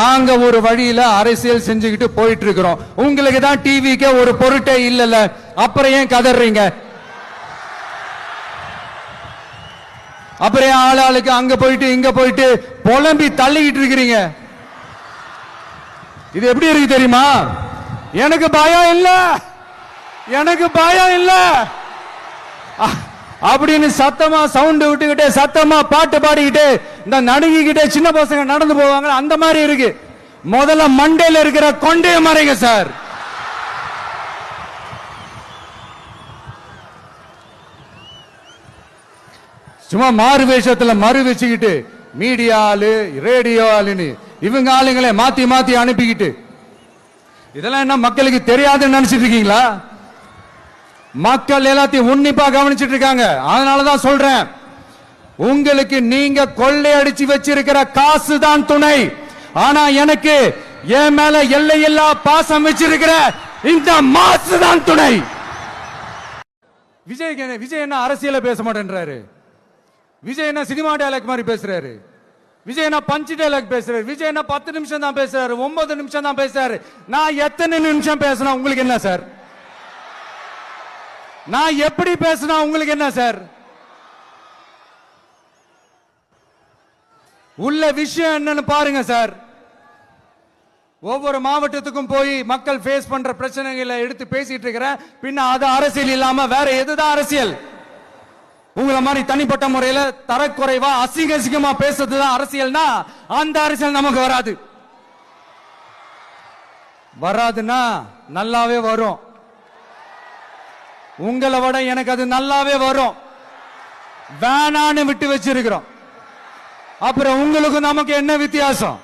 நாங்க ஒரு வழியில அரசியல் செஞ்சுக்கிட்டு போயிட்டு இருக்கிறோம். உங்களுக்கு தான் டிவிக்கு ஒரு பொருட்டே இல்லல, அப்புறம் ஏன் கதறீங்க? அப்புறம் ஆளாளுக்கு அங்க போயிட்டு இங்க போயிட்டு புலம்பி தள்ளிக்கிட்டு இருக்கிறீங்க. இது எப்படி இருக்கு தெரியுமா? எனக்கு பயம் இல்ல, எனக்கு பயம் இல்ல அப்படின்னு சத்தமா சவுண்ட் விட்டுக்கிட்டே சத்தமா பாட்டு பாடிக்கிட்டு இந்த நடுங்கிக்கிட்டே சின்ன பசங்க நடந்து போவாங்க, அந்த மாதிரி இருக்கு. முதல்ல மண்டையில இருக்கிற கொண்டே மறைங்க சார். சும்மா மாறு வேஷத்துல மறு வச்சுக்கிட்டு மீடியா ஆளு ரேடியோ ஆளுன்னு இவங்க ஆளுங்களே மாத்தி மாத்தி அனுப்பிக்கிட்டு இதெல்லாம் என்ன மக்களுக்கு தெரியாதுன்னு நினைச்சிட்டு இருக்கீங்களா? மக்கள் எல்லாத்தையும் உன்னிப்பா கவனிச்சிட்டு இருக்காங்க. அதனாலதான் சொல்றேன், உங்களுக்கு நீங்க கொள்ளையடிச்சு வச்சிருக்கிற காசு தான் துணை, ஆனா எனக்கு என் மேல எல்லையில்லா பாசம் வச்சிருக்கிற இந்த மாசு தான் துணை. விஜய் என்ன அரசியல பேச மாட்டேன்றாரு, விஜய் என்ன சினிமா டயலாக் மாதிரி பேசுறாரு, விஜய் என்ன பஞ்ச் டயலாக் பேசுறாரு, விஜய் என்ன 10 நிமிஷம் தான் பேசுறாரு, 9 நிமிஷம் தான் பேசுறாரு. நான் எத்தனை நிமிஷம் பேசினா உங்களுக்கு என்ன சார்? நான் எப்படி பேசினா உங்களுக்கு என்ன சார்? உள்ள விஷயம் என்னன்னு பாருங்க சார். ஒவ்வொரு மாவட்டத்துக்கும் போய் மக்கள் ஃபேஸ் பண்ற பிரச்சனைகளை எடுத்து பேசிட்டு இருக்கிறேன். பின்ன அது அரசியல் இல்லாம வேற எதுதான் அரசியல்? உங்களை மாதிரி தனிப்பட்ட முறையில தரக்குறைவா அசிங்க அசிங்கமா பேசுறதுதான் அரசியல்னா அந்த அரசியல் நமக்கு வராது. வராதுன்னா நல்லாவே வரும். உங்களை விட எனக்கு அது நல்லாவே வரும். வேணான்னு விட்டு வச்சிருக்கிறோம். அப்புறம் உங்களுக்கு நமக்கு என்ன வித்தியாசம்?